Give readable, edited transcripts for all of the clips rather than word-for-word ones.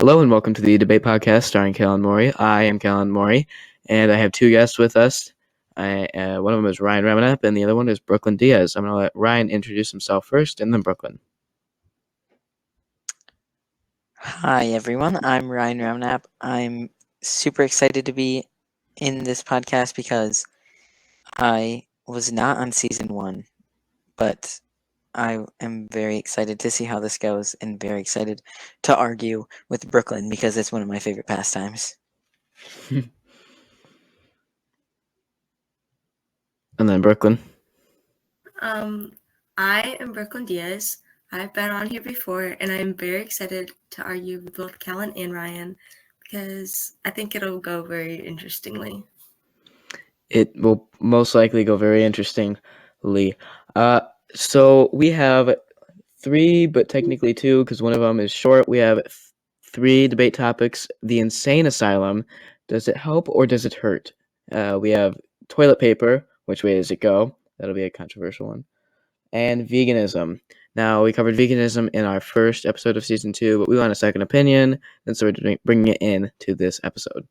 Hello and welcome to the debate podcast starring Callan Morey. I am Callan Morey, and I have two guests with us. One of them is Ryan Remenap, and the other one is Brooklyn Diaz. I'm going to let Ryan introduce himself first, and then Brooklyn. Hi, everyone. I'm Ryan Remenap. I'm super excited to be in this podcast because I was not on season 1, but I am very excited to see how this goes and very excited to argue with Brooklyn because it's one of my favorite pastimes. And then Brooklyn. I am Brooklyn Diaz. I've been on here before, and I'm very excited to argue with both Callan and Ryan because I think it'll go very interestingly. It will most likely go very interestingly. So we have three, but technically two, because one of them is short. We have three debate topics. The insane asylum. Does it help or does it hurt? We have toilet paper. Which way does it go? That'll be a controversial one. And veganism. Now, we covered veganism in our first episode of season 2, but we want a second opinion, and so we're bringing it in to this episode.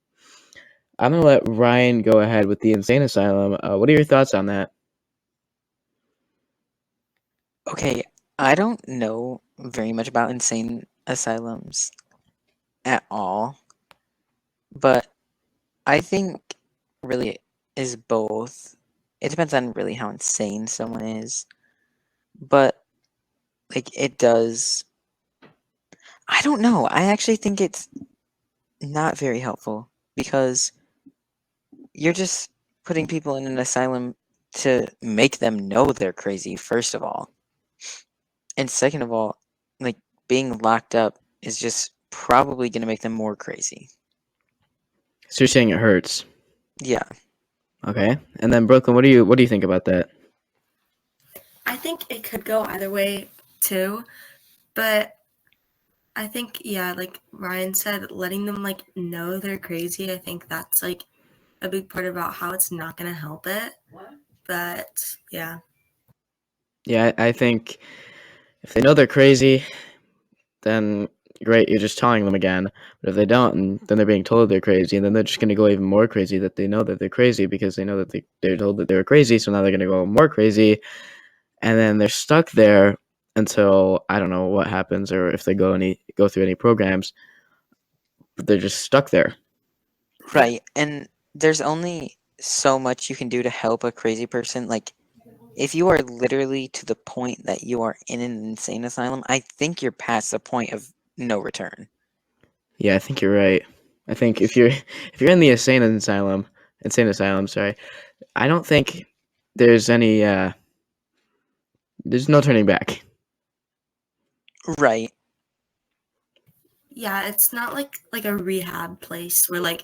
I'm going to let Ryan go ahead with the insane asylum. What are your thoughts on that? Okay, I don't know very much about insane asylums at all, but I think really is both. It depends on really how insane someone is, but it does. I don't know. I actually think it's not very helpful because you're just putting people in an asylum to make them know they're crazy, first of all. And second of all, being locked up is just probably going to make them more crazy. So you're saying it hurts. Yeah. Okay. And then Brooklyn, what do you think about that? I think it could go either way too, but I think, yeah, like Ryan said, letting them know they're crazy, I think that's a big part about how it's not going to help it. But yeah. Yeah, I think if they know they're crazy, then great, you're just telling them again. But if they don't, and then they're being told they're crazy, and then they're just going to go even more crazy that they know that they're crazy because they know that they're told that they were crazy, so now they're going to go more crazy, and then they're stuck there until I don't know what happens or if they go through any programs, but they're just stuck there. Right. And there's only so much you can do to help a crazy person. If you are literally to the point that you are in an insane asylum, I think you're past the point of no return. Yeah, I think you're right. I think if you're in the insane asylum, sorry, I don't think there's any there's no turning back. Right. Yeah, it's not like a rehab place where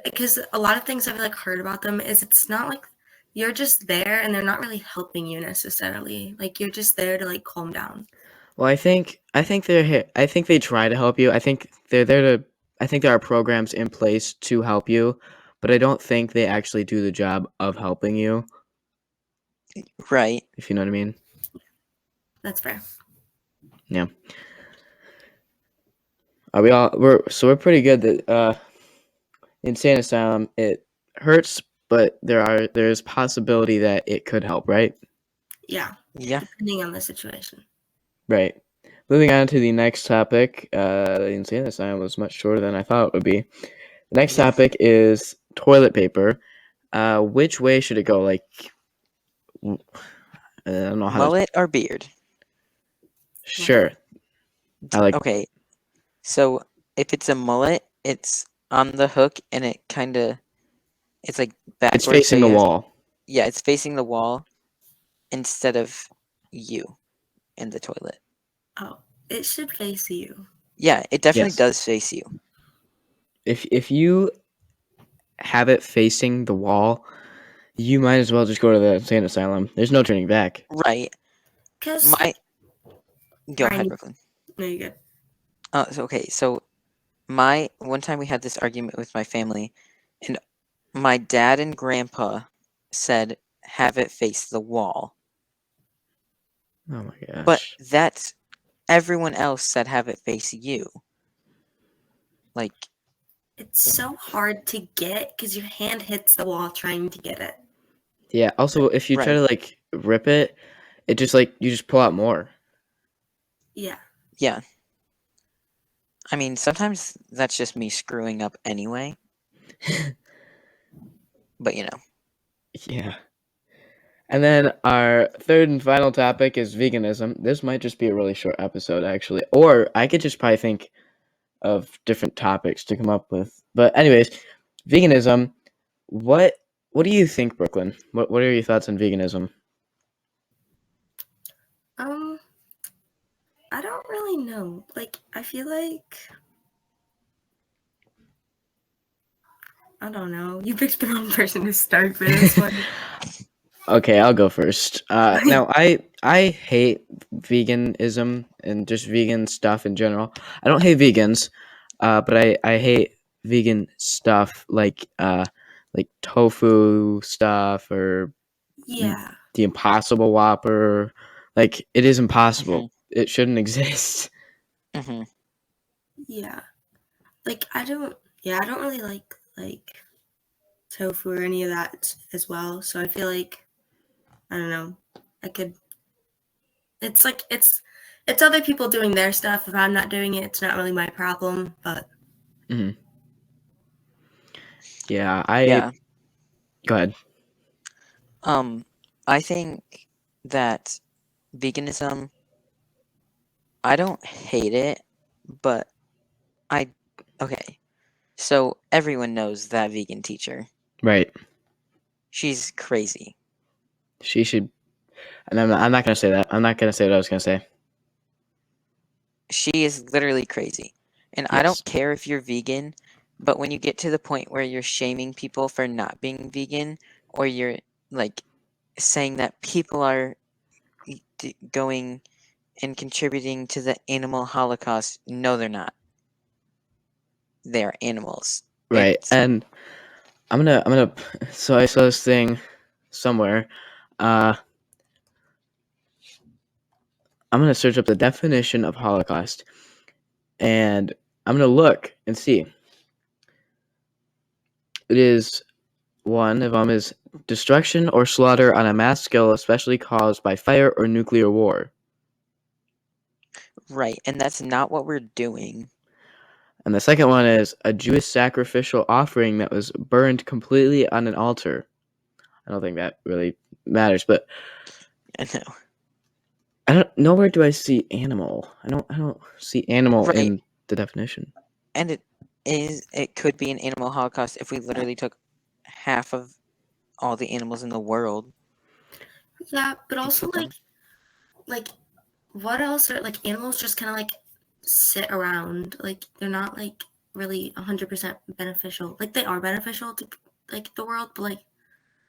because a lot of things I've heard about them is it's not like you're just there and they're not really helping you necessarily. You're just there to calm down. Well, I think they try to help you. I think they're there to. I think there are programs in place to help you, but I don't think they actually do the job of helping you. Right. If you know what I mean. That's fair. Yeah. We're pretty good that insane asylum it hurts, but there's possibility that it could help, right? Yeah. Yeah. Depending on the situation. Right. Moving on to the next topic. The insane asylum was much shorter than I thought it would be. The next topic is toilet paper. Which way should it go? I don't know how. Mullet or beard? Sure. Okay. So if it's a mullet, it's on the hook and it's backwards. It's facing the wall. Yeah, it's facing the wall instead of you in the toilet. Oh, it should face you. Yeah, it definitely Yes. does face you. If you have it facing the wall, you might as well just go to the insane asylum. There's no turning back. Right. Because Go ahead, Brooklyn. No, you're good. So one time we had this argument with my family, and my dad and grandpa said have it face the wall. Oh my gosh. But everyone else said have it face you. Like, It's so hard to get because your hand hits the wall trying to get it. Yeah. Also, if you try right. to like rip it, it just like you just pull out more. Yeah. Yeah. I mean, sometimes that's just me screwing up anyway. But, Yeah. And then our third and final topic is veganism. This might just be a really short episode, actually, or I could just probably think of different topics to come up with. But anyways, veganism. What What do you think, Brooklyn? What are your thoughts on veganism? Um, I don't really know. Like, I feel like I don't know. You picked the wrong person to start for this one. Okay, I'll go first. Now I hate veganism and just vegan stuff in general. I don't hate vegans, but I hate vegan stuff like tofu stuff or Yeah. the Impossible Whopper. Like it is hmm impossible. It shouldn't exist. hmm Yeah. Like I don't. Yeah, I don't really like tofu or any of that as well. So I feel like I don't know. I could. It's like it's other people doing their stuff. If I'm not doing it, it's not really my problem. But Mhm. Yeah, I Yeah. go ahead. I think that veganism, I don't hate it, but okay. So everyone knows that vegan teacher. Right. She's crazy. She should. And I'm not gonna say that. I'm not gonna say what I was gonna say. She is literally crazy. And I Yes. don't care if you're vegan, but when you get to the point where you're shaming people for not being vegan, or you're like saying that people are going and contributing to the animal holocaust, no, they're not. They are animals. Right. It's And I'm gonna. So I saw this thing somewhere. Uh, I'm gonna search up the definition of Holocaust, and I'm gonna look and see. It is one of them is destruction or slaughter on a mass scale, especially caused by fire or nuclear war. right, and that's not what we're doing. And the second one is a Jewish sacrificial offering that was burned completely on an altar. I don't think that really matters, but I know. I don't nowhere do I see animal. I don't see animal Right, in the definition. and it could be an animal holocaust if we literally took half of all the animals in the world yeah, but and also cooked them. like what else are like animals just kind of like sit around. Like they're not like really 100% beneficial. Like they are beneficial to like the world, but like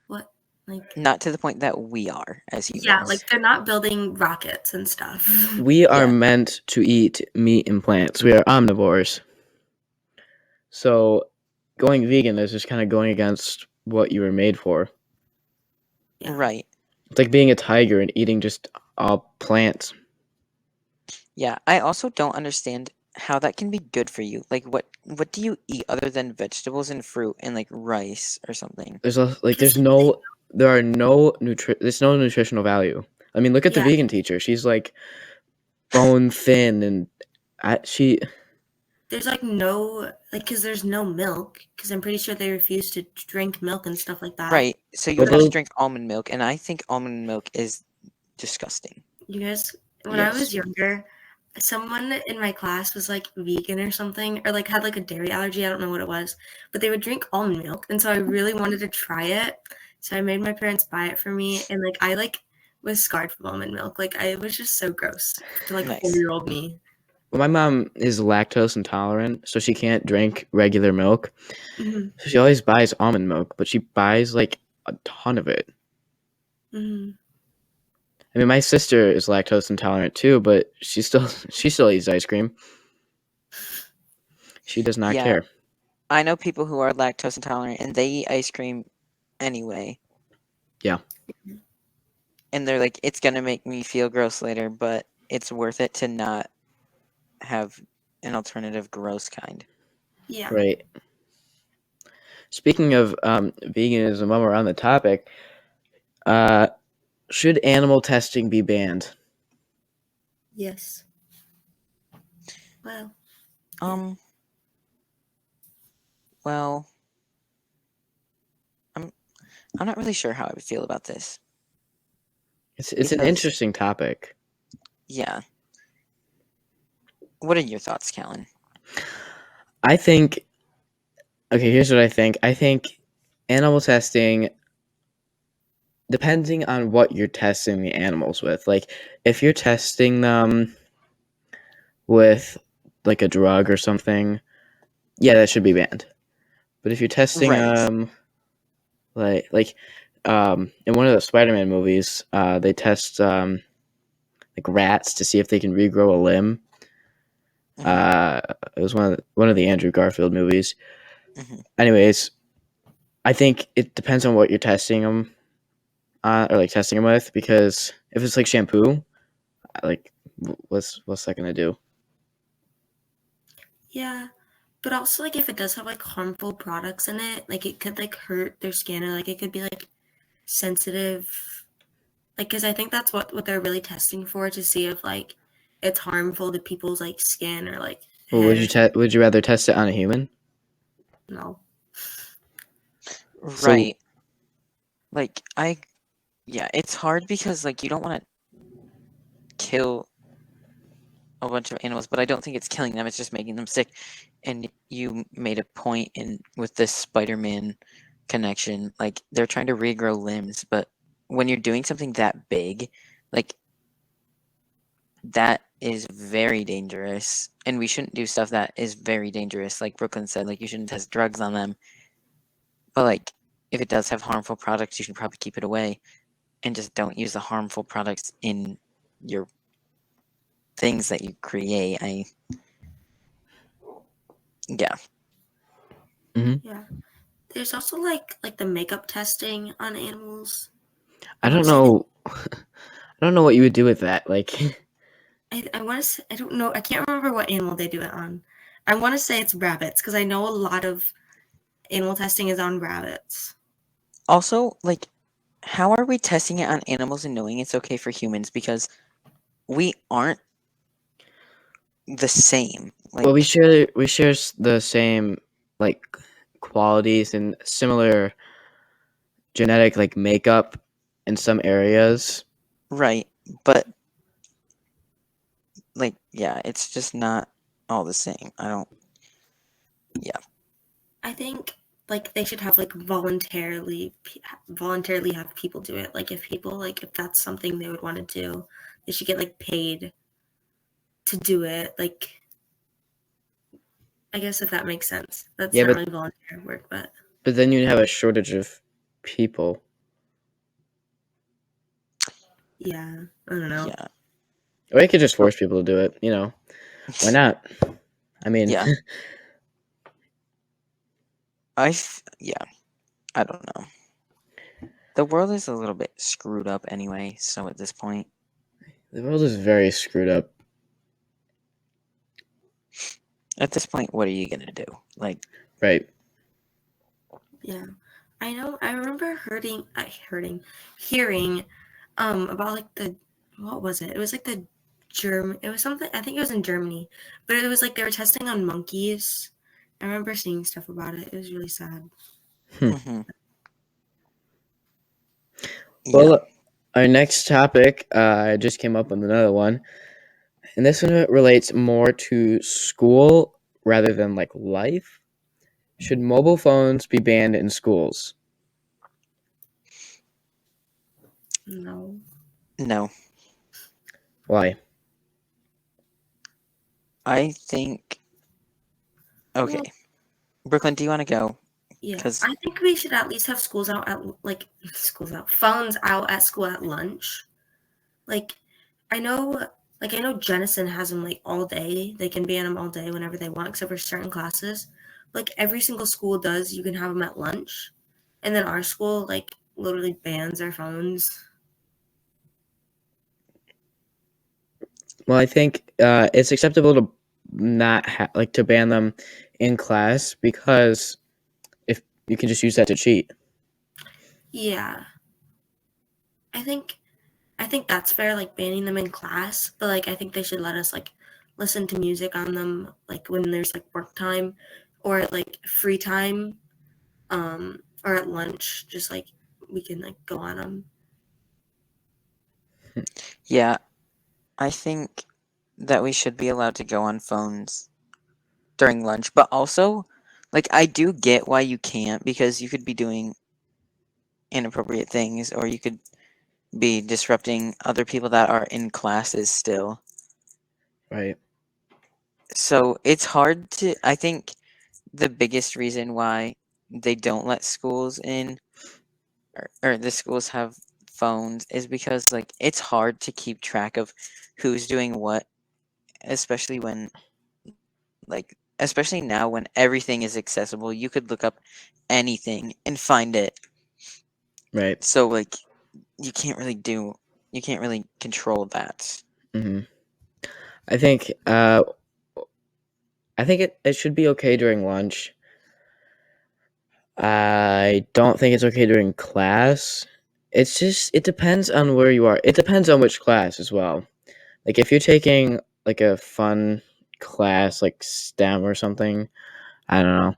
what like Not to the point that we are as yeah, like humans. they're not building rockets and stuff. We are Yeah, meant to eat meat and plants. We are omnivores. So going vegan is just kind of going against what you were made for. Yeah. right. It's like being a tiger and eating just all plants. Yeah, I also don't understand how that can be good for you. Like, what do you eat other than vegetables and fruit and like rice or something? Because there's no nutritional value. I mean, look at the yeah, vegan teacher. She's like bone thin and she there's like no like because there's no milk because I'm pretty sure they refuse to drink milk and stuff like that. Right. So you well have to those drink almond milk, and I think almond milk is disgusting. You guys, when I yes. was younger, someone in my class was like vegan or something, or like had like a dairy allergy. I don't know what it was, but they would drink almond milk, and so I really wanted to try it. So I made my parents buy it for me, and like I like was scarred from almond milk. Like I was just so gross to like Nice. 4-year-old me. Well, my mom is lactose intolerant, so she can't drink regular milk. Mm-hmm. So she always buys almond milk, but she buys like a ton of it. Mm-hmm. I mean, my sister is lactose intolerant too, but she still eats ice cream. She does not Yeah, care. I know people who are lactose intolerant, and they eat ice cream anyway. Yeah. And they're like, it's gonna make me feel gross later, but it's worth it to not have an alternative gross kind. Yeah. Right. Speaking of veganism, while we're on the topic, should animal testing be banned? Yes. Well. Um. Well, I'm not really sure how I would feel about this It's an because interesting topic. yeah. What are your thoughts, Callan? I think. Okay, here's what I think. I think animal testing, depending on what you're testing the animals with, like if you're testing them with like a drug or something, yeah, that should be banned. But if you're testing Right. like in one of the Spider-Man movies, they test like rats to see if they can regrow a limb. Hmm. It was one of the Andrew Garfield movies. Hmm. Anyways, I think it depends on what you're testing them or like testing them with, because if it's like shampoo, like what's that gonna do? Yeah. But also, like, if it does have like harmful products in it, like it could like hurt their skin, or like it could be like sensitive. Like, because I think that's what they're really testing for, to see if like it's harmful to people's like skin or like Well, head or something. would you rather test it on a human? No. So Right. Like yeah, it's hard because like you don't want to kill a bunch of animals, but I don't think it's killing them, it's just making them sick. And you made a point in with this Spider-Man connection, like they're trying to regrow limbs, but when you're doing something that big, like that is very dangerous. And we shouldn't do stuff that is very dangerous. Like Brooklyn said, like you shouldn't test drugs on them. But like if it does have harmful products, you should probably keep it away and just don't use the harmful products in your things that you create. Yeah. Yeah. There's also like the makeup testing on animals. I I want don't to say that know. I don't know what you would do with that. Like, I want to say, I don't know. I can't remember what animal they do it on. I want to say it's rabbits, because I know a lot of animal testing is on rabbits. Also, like, how are we testing it on animals and knowing it's okay for humans? Because we aren't the same. well, Like, we share the same like qualities and similar genetic like makeup in some areas. right. But, like, yeah, it's just not all the same. I don't, yeah. I think like they should have like voluntarily have people do it. Like if that's something they would want to do, they should get like paid to do it. Like, I guess if that makes sense. That's Yeah, not really volunteer work, but but then you'd have a shortage of people. yeah, I don't know. Yeah. Or you could just Oh, force people to do it. You know, why not? I mean, yeah. Yeah, I don't know. The world is a little bit screwed up anyway, so at this point, the world is very screwed up. what are you gonna do? Like, Right. Yeah, I know. I remember hearing, about like the, what was it? It was like the Germ. It was something. I think it was in Germany, but it was like they were testing on monkeys. I remember seeing stuff about it. It was really sad. hmm, yeah. Well, our next topic, I just came up with another one, and this one relates more to school rather than like life. Should mobile phones be banned in schools? No. No, Why? I think. Okay, Well, Brooklyn, do you want to go? yeah. Because I think we should at least have schools out at like schools out phones out at school at lunch. Like, I know, I know Jenison has them like all day. They can ban them all day whenever they want, except for certain classes. Like every single school does, you can have them at lunch, and then our school like literally bans our phones. Well, I think it's acceptable to not like to ban them in class because if you can just use that to cheat. Yeah. I think that's fair, like banning them in class, but like I think they should let us like listen to music on them like when there's like work time or like free time, or at lunch, just like we can like go on them. Yeah, I think that we should be allowed to go on phones during lunch, but also, like, I do get why you can't because you could be doing inappropriate things or you could be disrupting other people that are in classes still. Right. So it's hard to, I think the biggest reason why they don't let schools in or the schools have phones is because like it's hard to keep track of who's doing what, especially when like especially now when everything is accessible. You could look up anything and find it. Right. So like you can't really do you can't really control that. Hmm. I think it should be okay during lunch. I don't think it's okay during class. It's just it depends on where you are. It depends on which class as well. Like if you're taking like a fun class like STEM or something, I don't know,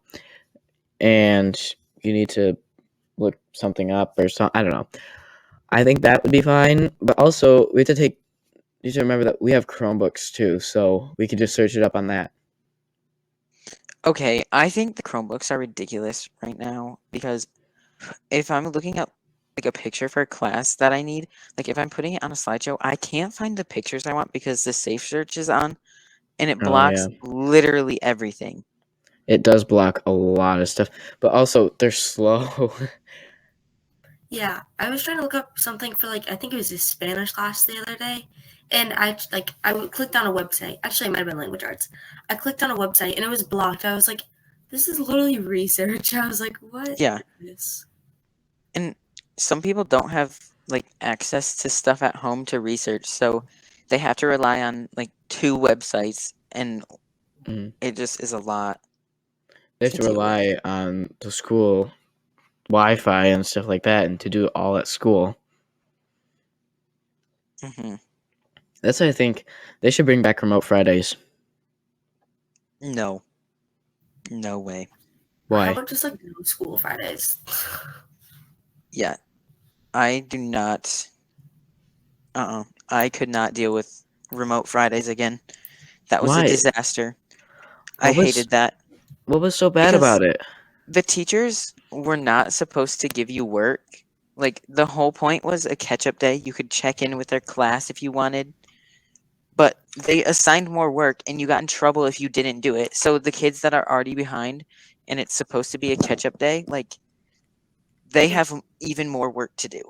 and you need to look something up or something, I don't know. I think that would be fine, but also we have to take you should remember that we have Chromebooks too, so we can just search it up on that. Okay, I think the Chromebooks are ridiculous right now because if I'm looking up like a picture for a class that I need, like if I'm putting it on a slideshow, I can't find the pictures I want because the safe search is on and it Oh yeah. blocks literally everything. It does block a lot of stuff, but also they're slow. Yeah, I was trying to look up something for like I think it was a Spanish class the other day, and clicked on a website. Actually, it might have been language arts. I clicked on a website and it was blocked. I was like, "This is literally research." I was like, "What Yeah, is this?" and some people don't have like access to stuff at home to research, so they have to rely on like two websites and Mhm. it just is a lot They have to to deal with. rely on the school Wi-Fi and stuff like that, and to do it all at school. Hmm. That's why I think they should bring back remote Fridays. No, no way. Or how Why? about just like no school Fridays? Yeah, I do not. I could not deal with remote Fridays again. That was a Why? disaster. I What was hated that what was so bad because about it? the teachers were not supposed to give you work. Like the whole point was a catch-up day. You could check in with their class if you wanted, but they assigned more work and you got in trouble if you didn't do it. So the kids that are already behind and it's supposed to be a catch-up day, like they have even more work to do.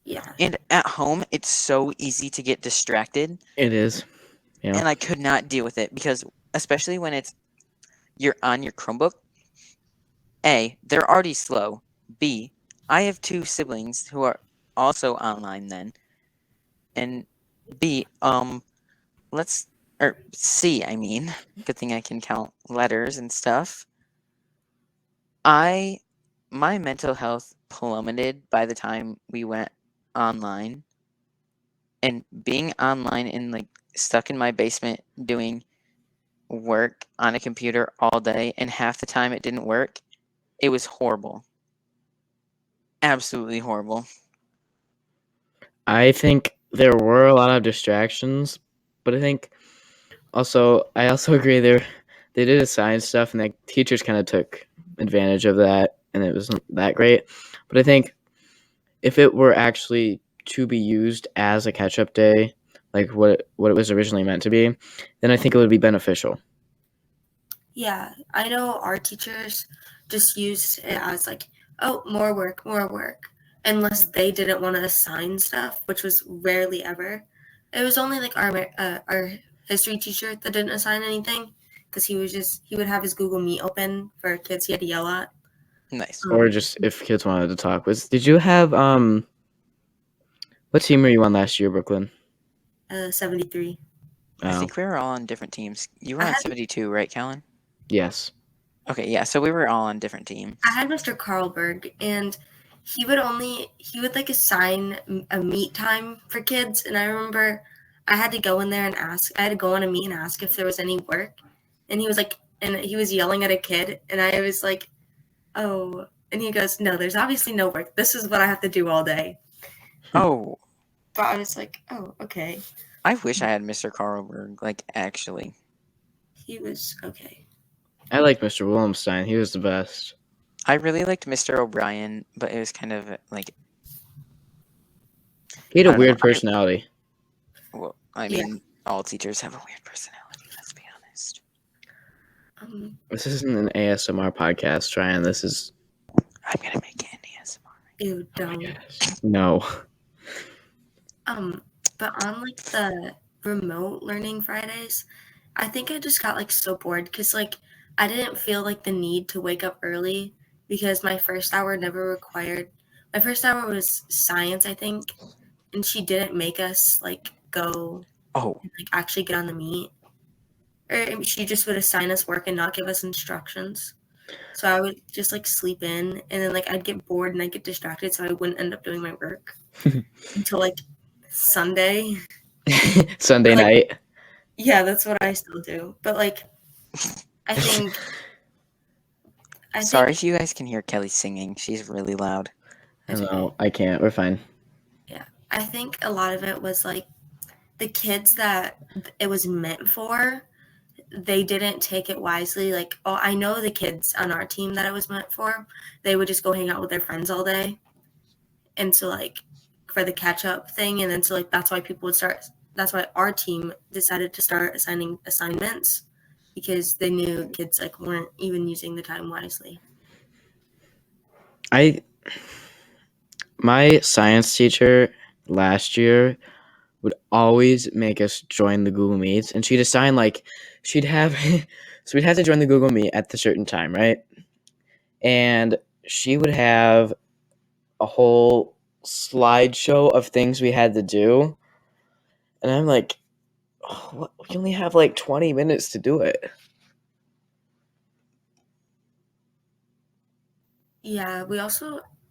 Yeah, And at home, it's so easy to get distracted, It is. Yeah. and I could not deal with it because especially when you're on your Chromebook, A, they're already slow. B, I have two siblings who are also online then. And B, let's or C, I mean. Good thing I can count letters and stuff. I my mental health plummeted by the time we went online. And being online and like stuck in my basement doing work on a computer all day and half the time it didn't work, it was horrible. Absolutely horrible. I think there were a lot of distractions, but I also agree they did assign stuff and the teachers kind of took advantage of that and it wasn't that great. But I think if it were actually to be used as a catch-up day, like what it was originally meant to be, then I think it would be beneficial. yeah. I know our teachers just used it as like, oh, more work, unless they didn't want to assign stuff, which was rarely ever. It was only like our history teacher that didn't assign anything because he would have his Google Meet open for kids he had to yell at. Nice. Or just if kids wanted to talk. Did you have what team were you on last year, Brooklyn? 73. I Oh. think we were all on different teams. You were I on had 72, right, Callan? Yes. Okay, yeah, so we were all on different teams. I had Mr. Carlberg, and he would like assign a meet time for kids, and I remember I had to go in there and ask. I had to go on a meet and ask if there was any work, and he was like, and he was yelling at a kid, and I was like, oh, and he goes, no, there's obviously no work. This is what I have to do all day. Oh, But I was like, oh, okay. I wish I had Mr. Carlberg, like, actually. He was okay. I like Mr. Willemstein. He was the best. I really liked Mr. O'Brien, but it was kind of like, He had I a don't know. weird personality. Well, I Yeah. mean, all teachers have a weird personality, let's be honest. This isn't an ASMR podcast, Ryan. This is. I'm gonna make it an ASMR. Ew, don't. No. But on like the remote learning Fridays, I think I just got like so bored because like I didn't feel like the need to wake up early because my first hour never required. My first hour was science, I think, and she didn't make us like go Oh, and like actually get on the meet, or she just would assign us work and not give us instructions. So I would just like sleep in, and then like I'd get bored and I'd get distracted, so I wouldn't end up doing my work until like Sunday. Sunday Like, night. yeah, that's what I still do. But like, I think sorry if you guys can hear Kelly singing. She's really loud. it's okay. No, I can't. We're fine. Yeah, I think a lot of it was like the kids that it was meant for. They didn't take it wisely. Like, oh, I know the kids on our team that it was meant for. They would just go hang out with their friends all day, and so like for the catch up thing, and then so like that's why people would start. That's why our team decided to start assigning assignments because they knew kids like weren't even using the time wisely. My science teacher last year would always make us join the Google Meets, and she'd assign like she'd have so we'd have to join the Google Meet at the certain time, right? And she would have a whole slideshow of things we had to do, and I'm like, oh, what? We only have like 20 minutes to do it. Yeah,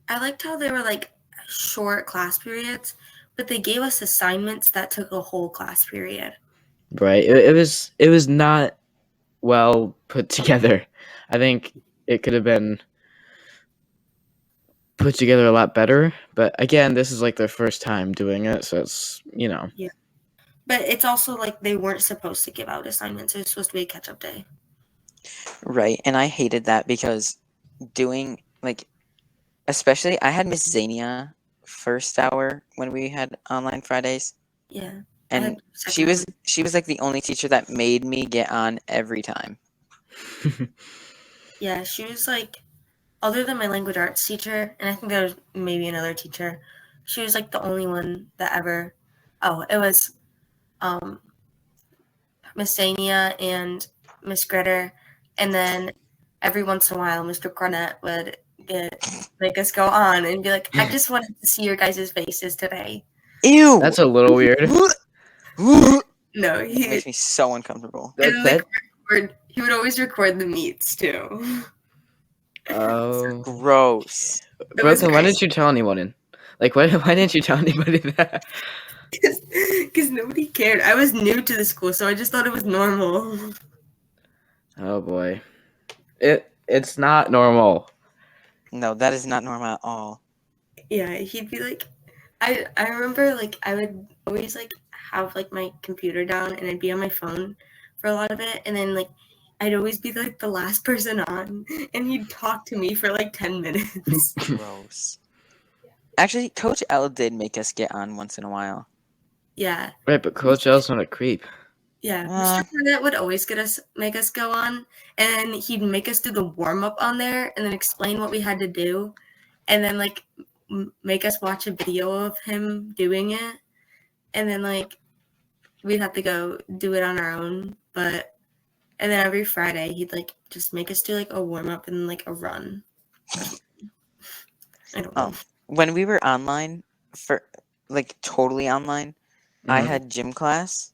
I liked how they were like short class periods, but they gave us assignments that took a whole class period. Right? It was not well put together. I think it could have been put together a lot better. But again, this is like their first time doing it, so it's Yeah. But it's also like they weren't supposed to give out assignments. It was supposed to be a catch up day. Right, and I hated that because doing, like, especially, I had Miss Zania first hour when we had online Fridays, Yeah. and she was like the only teacher that made me get on every time. Yeah, she was like, other than my language arts teacher, and I think there was maybe another teacher, she was like the only one that ever. Oh, it was Miss Dania and Miss Gritter, and then every once in a while, Mr. Cornett would make us go on and be like, "I just wanted to see your guys' faces today." Ew! That's a little weird. No, It makes me so uncomfortable. he would always record the meets too. Oh, Gross. Brooklyn, why didn't you tell anyone? Like, why didn't you tell anybody that? Because nobody cared. I was new to the school, so I just thought it was normal. Oh boy, it's not normal. No, that is not normal at all. Yeah, he'd be like, I remember like I would always like have like my computer down and I'd be on my phone for a lot of it, and then like I'd always be like the last person on, and he'd talk to me for like 10 minutes. Gross. Actually, Coach L did make us get on once in a while. Yeah. Right, but Coach L's not a creep. Yeah, Mr. Burnett would always make us go on, and he'd make us do the warm up on there, and then explain what we had to do, and then like make us watch a video of him doing it, and then like we'd have to go do it on our own. And then every Friday he'd like just make us do like a warm up and like a run. I don't know. When we were online, for like totally online, I had gym class.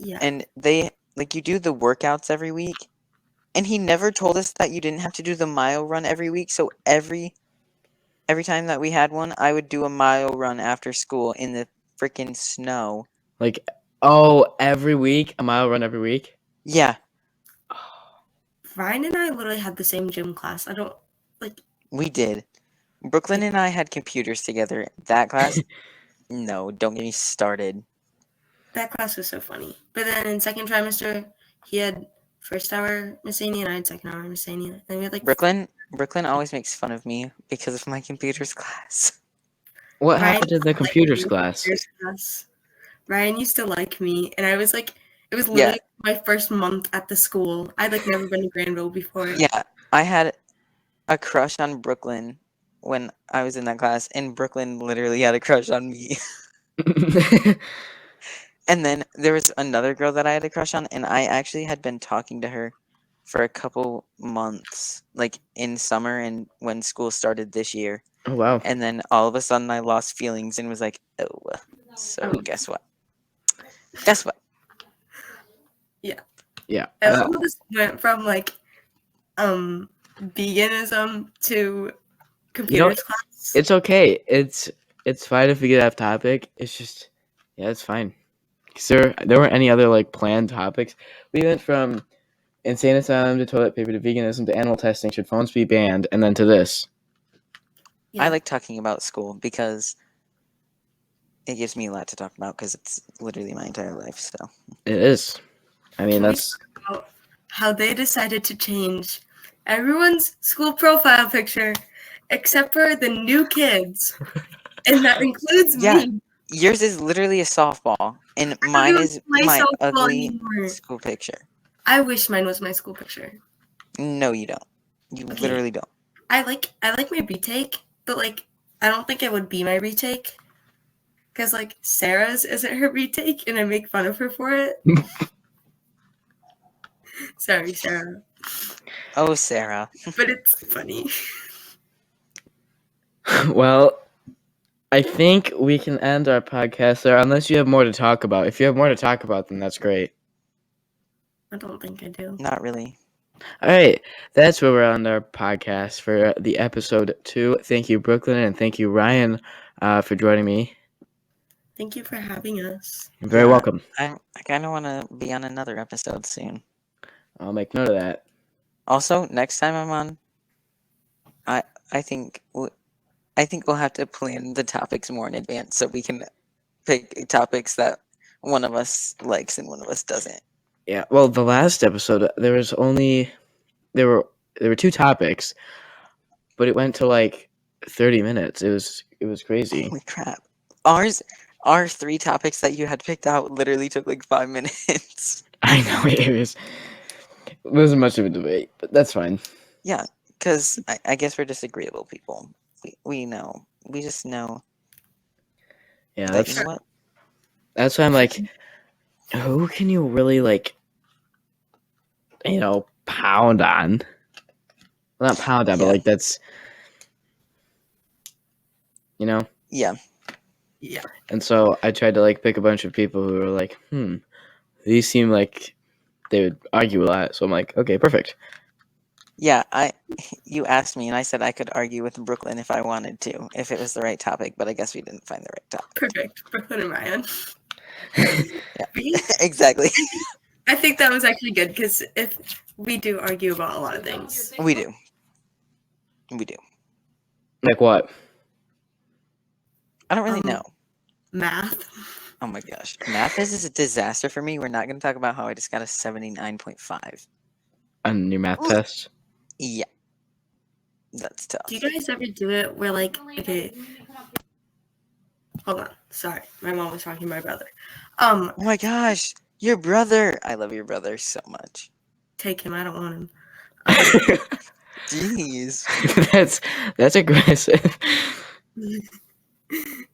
Yeah. And they, like, you do the workouts every week, And he never told us that you didn't have to do the mile run every week. So every time that we had one, I would do a mile run after school in the freaking snow. Like, oh, every week? A mile run every week? Yeah, Ryan and I literally had the same gym class. I don't like. we did. Brooklyn and I had computers together. That class, no, don't get me started. That class was so funny. But then in second trimester, he had first hour miscellany and I had second hour miscellany. And we had like Brooklyn always makes fun of me because of my computers class. What Ryan happened in the used to like computers me in class? computers class. Ryan used to like me, and I was like, it was Yeah. literally my first month at the school. I'd like never been to Granville before. Yeah, I had a crush on Brooklyn when I was in that class, and Brooklyn literally had a crush on me. And then there was another girl that I had a crush on, and I actually had been talking to her for a couple months, like in summer and when school started this year. Oh, wow. And then all of a sudden I lost feelings and was like, oh, so Oh. guess what? Guess what? Yeah. I love how this went from like veganism to computers class. It's okay. It's fine if we get off topic. It's just, yeah, it's fine. 'Cause there weren't any other like planned topics. We went from insane asylum to toilet paper to veganism to animal testing. Should phones be banned? And then to this. Yeah. I like talking about school because it gives me a lot to talk about because it's literally my entire life. So It is. I mean, Can we that's talk about how they decided to change everyone's school profile picture except for the new kids, and that includes Yeah. me. yours is literally a softball, and I don't mine even is play my softball ugly anymore. school picture. I wish mine was my school picture. No, you don't. You Okay. literally don't. I like my retake, but like I don't think it would be my retake. Because like Sarah's isn't her retake and I make fun of her for it. Sorry, Sarah. Oh, Sarah. But it's funny. well. I think we can end our podcast there, unless you have more to talk about. If you have more to talk about, then that's great. I don't think I do. Not really. All right, that's where we're on our podcast for the episode 2. Thank you, Brooklyn, and thank you, Ryan, for joining me. Thank you for having us. You're very Yeah. welcome. I kind of want to be on another episode soon. I'll make note of that. Also, next time I'm on, I think we'll have to plan the topics more in advance so we can pick topics that one of us likes and one of us doesn't. Yeah. Well, the last episode there were 2 topics, but it went to like 30 minutes. It was crazy. Holy crap! Our 3 topics that you had picked out literally took like 5 minutes. I know it wasn't much of a debate, but that's fine. Yeah, because I guess we're just agreeable people. We know. We just know. Yeah, That, you know what? that's why I'm like, who can you really like, pound on? Well, not pound on, but Yeah. like that's, Yeah. Yeah. And so I tried to like pick a bunch of people who were like, these seem like they would argue a lot. So I'm like, okay, perfect. Yeah, you asked me and I said I could argue with Brooklyn if I wanted to, if it was the right topic, but I guess we didn't find the right topic. Perfect. Brooklyn and Ryan. Yeah. Exactly. I think that was actually good because if we do argue about a lot of things. We do. We do. Like what? I don't really know. Math. Oh my gosh. Math is a disaster for me. We're not going to talk about how I just got a 79.5. On your math test? Yeah. That's tough. Do you guys ever do it where like, okay, hold on. Sorry. My mom was talking to my brother. Oh my gosh. Your brother. I love your brother so much. Take him. I don't want him. Jeez. That's aggressive. Do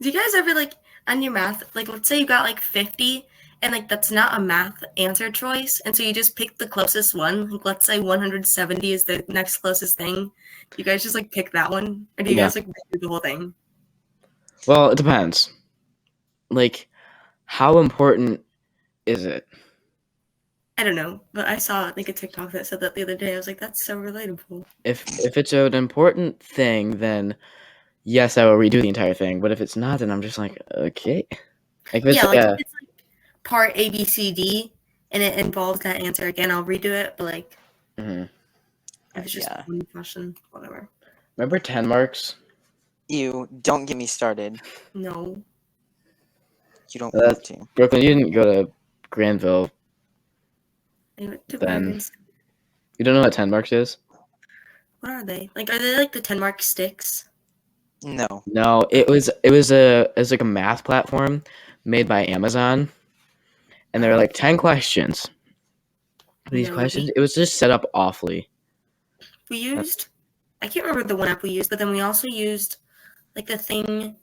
you guys ever like on your math, like let's say you got like 50 and like that's not a math answer choice, and so you just pick the closest one, like let's say 170 is the next closest thing. You guys just like pick that one, or do you guys like do the whole thing? Well, it depends. Like, how important is it? I don't know, but I saw like a TikTok that said that the other day. I was like, that's so relatable. If it's an important thing, then yes, I will redo the entire thing. But if it's not, then I'm just like, okay. Like if it's Yeah, like like if a it's like part A, B, C, D, and it involves that answer again, I'll redo it. But like mhm. if it's just Yeah. one question, whatever. Remember 10 marks? You don't get me started. No, You don't That's want to. Brooklyn. You didn't go to Granville, I went to then Bergen's. you don't know what 10 marks is? What are they? Like, are they like the 10-mark sticks? No. No, it was like a math platform made by Amazon, and there were like 10 questions. These No, questions, it was just set up awfully. we used. I can't remember the one app we used, but then we also used like the thing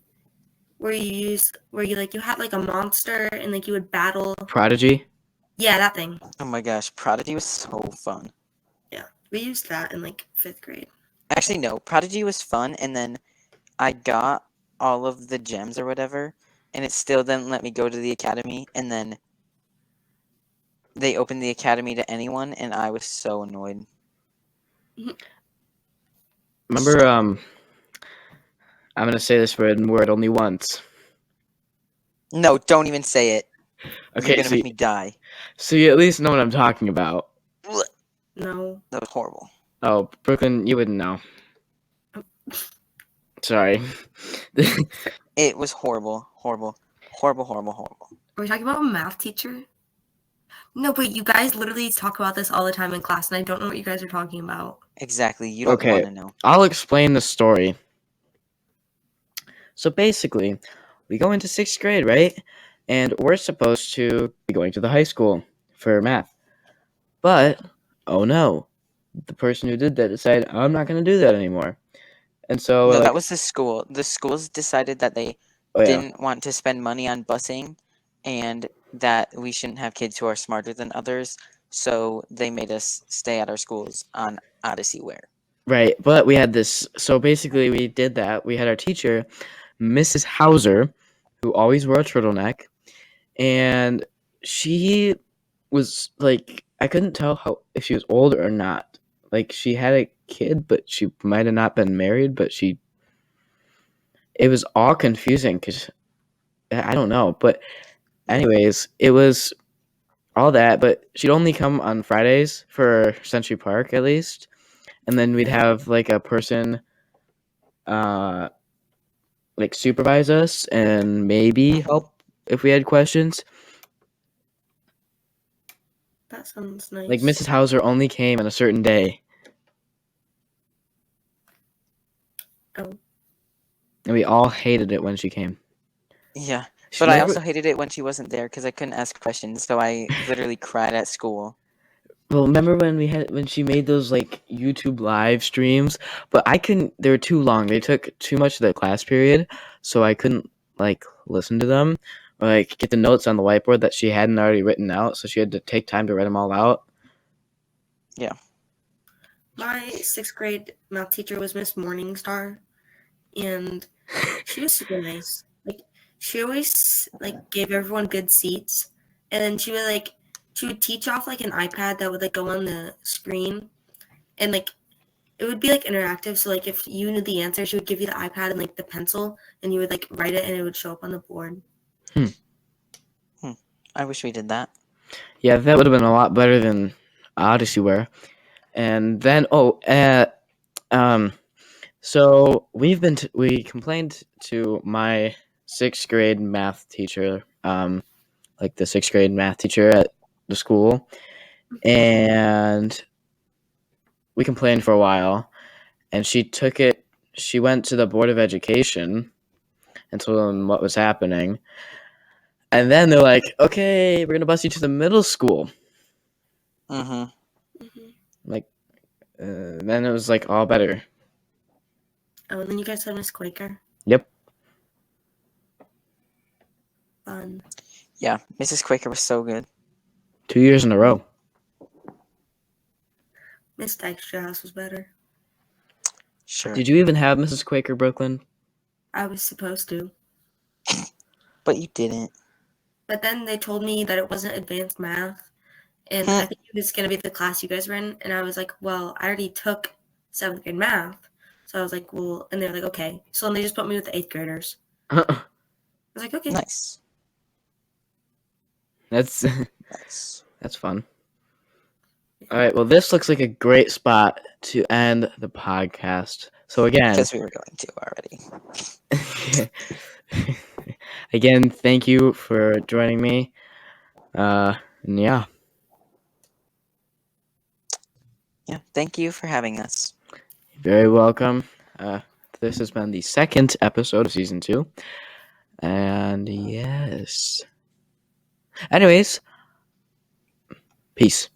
where you like you had like a monster and like you would battle. Prodigy. Yeah, that thing. Oh my gosh, Prodigy was so fun. Yeah, we used that in like 5th grade. Actually, no, Prodigy was fun, and then I got all of the gems or whatever, and it still didn't let me go to the academy, and then they opened the academy to anyone, and I was so annoyed. Remember, I'm gonna say this word only once. No, don't even say it. You're Okay, gonna make me die. so you at least know what I'm talking about. Ugh, No. that was horrible. Oh, Brooklyn, you wouldn't know. Sorry. It was horrible, horrible, horrible, horrible, horrible. Are we talking about a math teacher? No, but you guys literally talk about this all the time in class, and I don't know what you guys are talking about. Exactly, you don't Okay, want to know. I'll explain the story. So basically, we go into 6th grade, right? And we're supposed to be going to the high school for math. But, oh no, the person who did that decided, I'm not going to do that anymore. And so we're No, like, that was the school. The schools decided that they oh yeah, didn't want to spend money on busing and that we shouldn't have kids who are smarter than others, so they made us stay at our schools on Odyssey Wear. right. But we had this, so basically we did that. We had our teacher, Mrs. Hauser, who always wore a turtleneck. And she was like, I couldn't tell how if she was old or not. Like she had a kid, but she might have not been married. But it was all confusing because I don't know. But anyways, it was all that. But she'd only come on Fridays for Century Park at least, and then we'd have like a person, like supervise us and maybe help if we had questions. That sounds nice. Like Mrs. Hauser only came on a certain day. Oh. And we all hated it when she came. Yeah, She but I never- also hated it when she wasn't there because I couldn't ask questions, so I literally cried at school. Well, remember when she made those like YouTube live streams? But I couldn't. They were too long. They took too much of the class period, so I couldn't like listen to them or like get the notes on the whiteboard that she hadn't already written out. So she had to take time to write them all out. Yeah. My 6th grade math teacher was Miss Morningstar, and she was super nice. Like she always like gave everyone good seats, and then she would teach off like an iPad that would like go on the screen, and like it would be like interactive. So like if you knew the answer, she would give you the iPad and like the pencil, and you would like write it, and it would show up on the board. I wish we did that. Yeah, that would have been a lot better than Odyssey Wear. And then so we complained to my 6th grade math teacher, like the 6th grade math teacher at the school, and we complained for a while, and she took it. She went to the Board of Education and told them what was happening, and then they're like, "Okay, we're gonna bus you to the middle school." Mm-hmm. Like, then it was like all better. Oh, and then you guys had Miss Quaker. Yep. Fun. Yeah, Mrs. Quaker was so good. 2 years in a row. Miss Dykstra House was better. Sure. Did you even have Mrs. Quaker, Brooklyn? I was supposed to. But you didn't. But then they told me that it wasn't advanced math, and I think it was going to be the class you guys were in. And I was like, well, I already took 7th grade math. So I was like, well, and they're like, okay. So then they just put me with the 8th graders. I was like, okay. Nice. That's Nice. that's fun. All right, well, this looks like a great spot to end the podcast. So again, Because we were going to already. again, thank you for joining me. And yeah. Yeah, thank you for having us. Very welcome. This has been the 2nd episode of season 2. And yes. Anyways, peace.